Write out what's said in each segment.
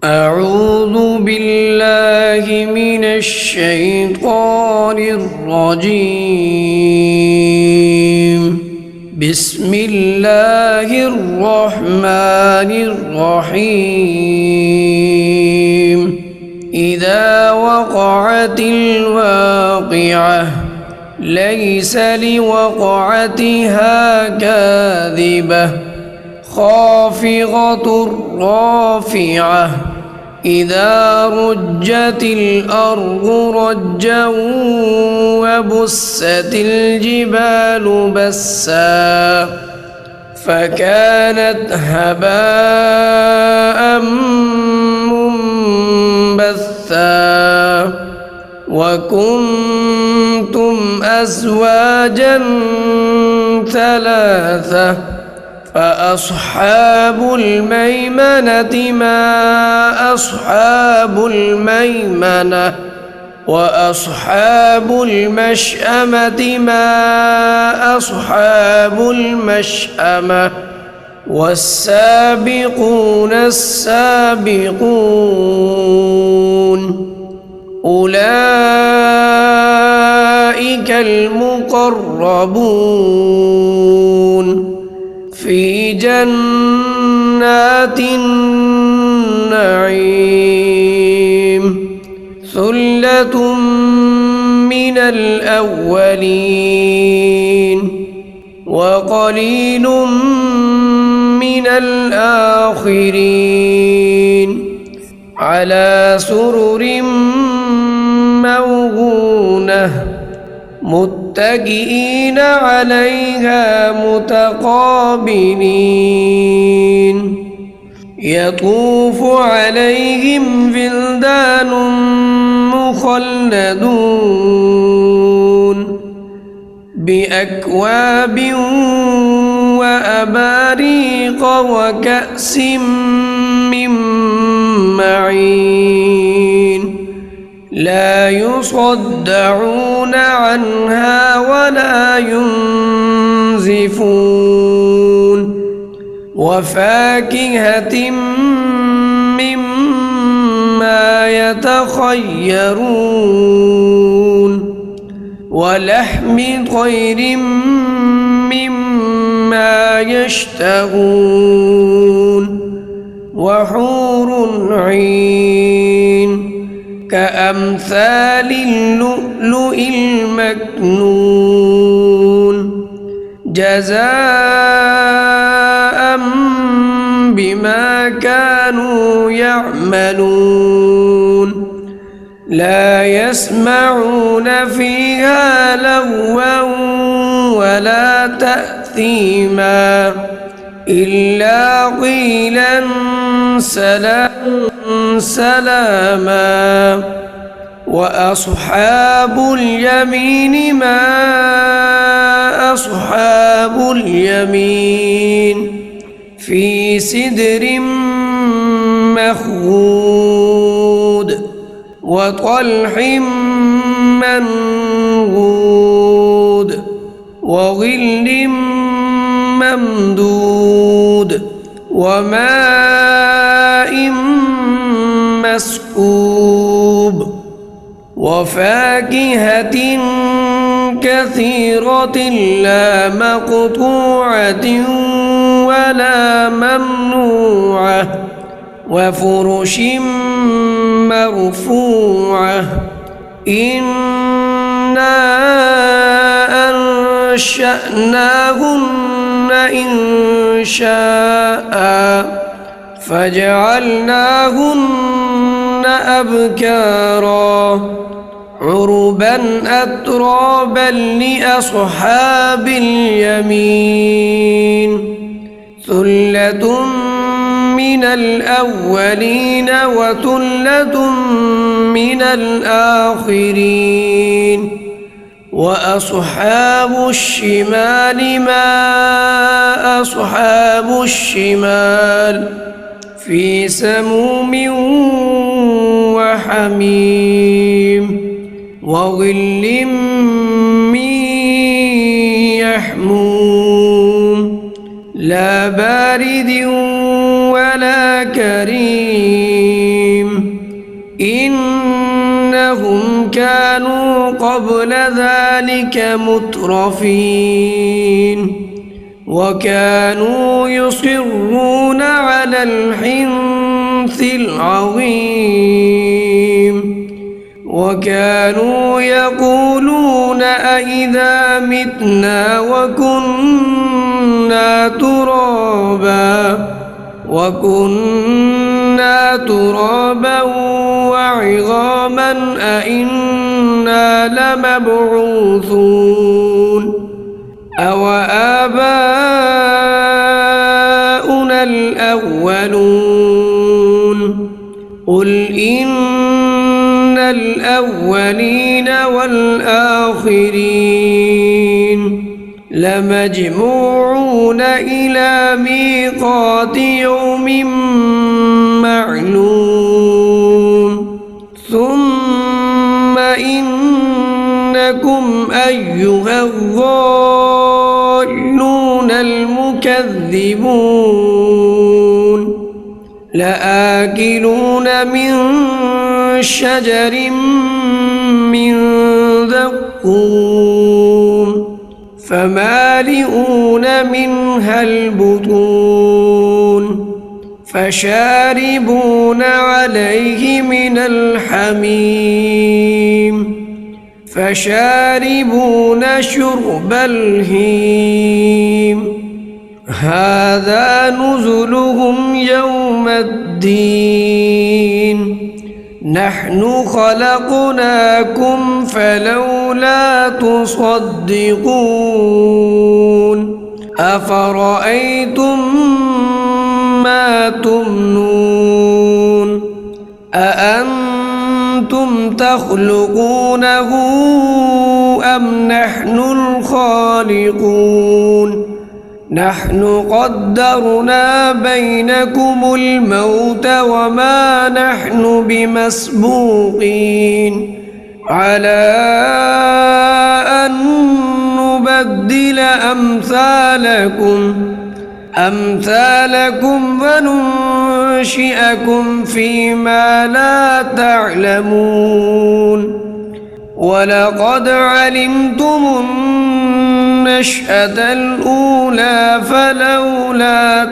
أعوذ بالله من الشيطان الرجيم. بسم الله الرحمن الرحيم. إذا وقعت الواقعة ليس لوقعتها كاذبة خافضة رافعة إذا رجت الأرض رجا وبست الجبال بسا فكانت هباء منبثا وكنتم أزواجا ثلاثة فأصحاب الميمنة ما أصحاب الميمنة وأصحاب المشأمة ما أصحاب المشأمة والسابقون السابقون أولئك المقربون في جنات النعيم ثلة من الأولين وقليل من الآخرين على سرر موضونة متكئين عليها متقابلين يطوف عليهم ولدان مخلدون بأكواب وأباريق وكأس من معين لا يصدعون عنها ولا ينزفون وفاكهة مما يتخيرون ولحم طير مما يشتهون وحور عين كأمثال اللؤلؤ المكنون جزاء بما كانوا يعملون لا يسمعون فيها لغوا ولا تأثيما إلا قيلا سلاما وأصحاب اليمين ما أصحاب اليمين في سدر مخضود وطلح منضود وظل ممدود وماء مسكوب وفاكهة كثيرة لا مقطوعة ولا ممنوعة وفرش مرفوعة إنا أنشأناهن إنشاء فجعلناهن أبكارا عربا أترابا لأصحاب اليمين ثلة من الأولين وثلة من الآخرين وأصحاب الشمال ما أصحاب الشمال في سموم وحميم وظل من يحموم لا بارد ولا كريم إنهم كانوا قبل ذلك مترفين وكانوا يصرون على الحنث العظيم وكانوا يقولون أإذا متنا وكنا ترابا وعظاما أإنا لمبعوثون أو آباؤنا الأولون قل إن الأولين والآخرين لمجموعون إلى ميقات يوم معلوم ثم إنكم أيها الضالون المكذبون لآكلون من شجر من زقوم فمالئون منها البطون فشاربون عليه من الحميم فشاربون شرب الهيم هذا نزلهم يوم الدين نحن خلقناكم فلولا تصدقون أفرأيتم ما تمنون أأنتم تخلقونه أم نحن الخالقون نحن قدرنا بينكم الموت وما نحن بمسبوقين على أن نبدل أمثالكم وننشئكم فيما لا تعلمون ولقد علمتم النشأة الأولى فلولا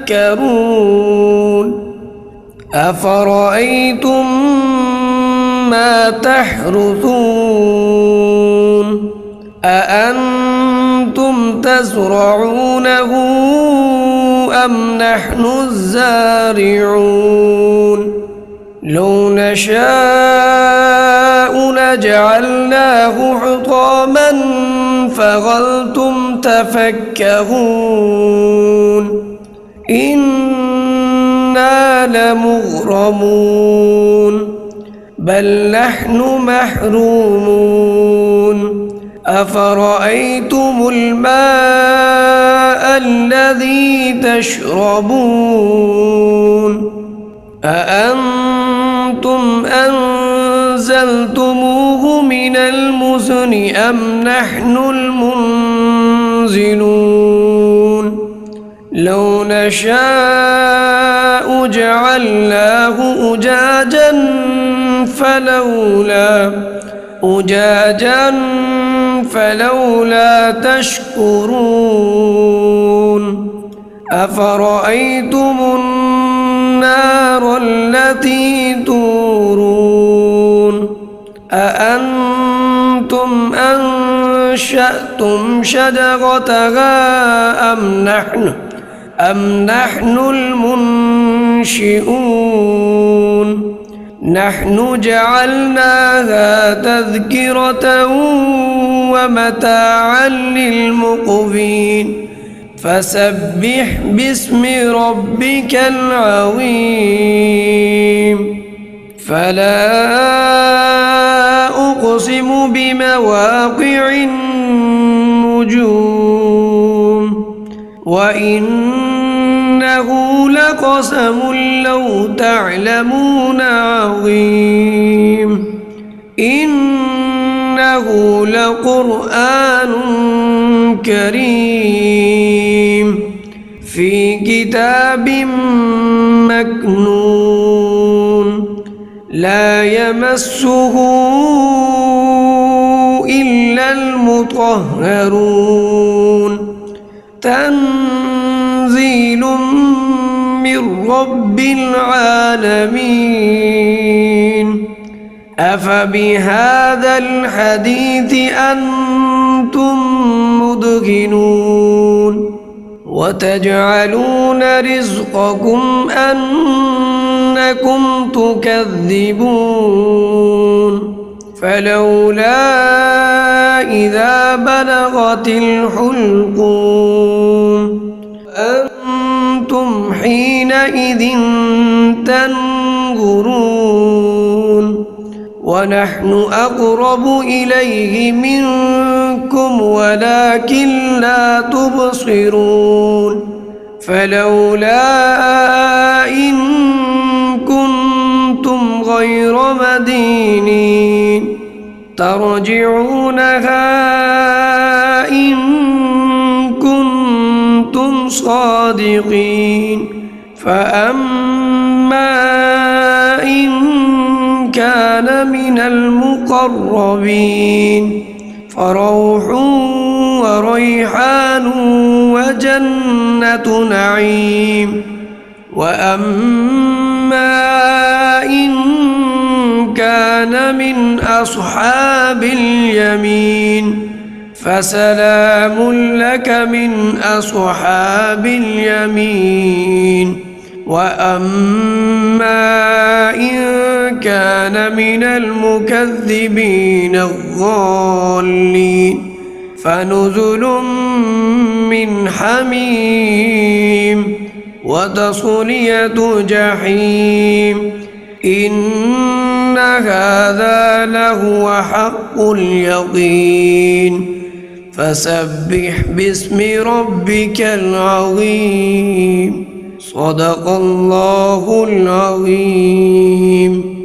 تذكرون أفرأيتم ما تحرثون أأنتم تزرعونه أم نحن الزارعون لو نشاء لجعلناه حطاما فظلتم تفكهون إنا لمغرمون بل نحن محرومون أفرأيتم الماء الذي تشربون أأنتم أنزلتموه من المزن أم نحن المنزلون لو نشاء جعلناه أجاجا فلولا تشكرون أفرأيتم النار التي تورون أأنتم أنشأتم شجرتها أم نحن المنشئون نحن جعلناها تذكرة ومتاعا للمقوين فسبح باسم ربك العظيم فلا أقسم بمواقع النجوم وإنه لقسم لو تعلمون عظيم إنه لقرآن كريم في كتاب مكنون لا يمسه إلا المطهرون تنزيل من رب العالمين أفبهذا الحديث أنتم مدهنون وتجعلون رزقكم أنكم تكذبون فلولا إذا بلغت الحلقوم أنتم حينئذ تنظرون ونحن أقرب إليه منكم ولكن لا تبصرون فلولا إن كنتم غير مدينين ترجعونها إن كنتم صادقين فأما إن كان من المقربين فروح وريحان وجنة نعيم وأما إن كان من أصحاب اليمين فسلام لك من أصحاب اليمين وأما إن كان من المكذبين الضالين فنزل من حميم وتصلية جحيم إن هذا لهو حق اليقين فسبح باسم ربك العظيم صدق الله العظيم.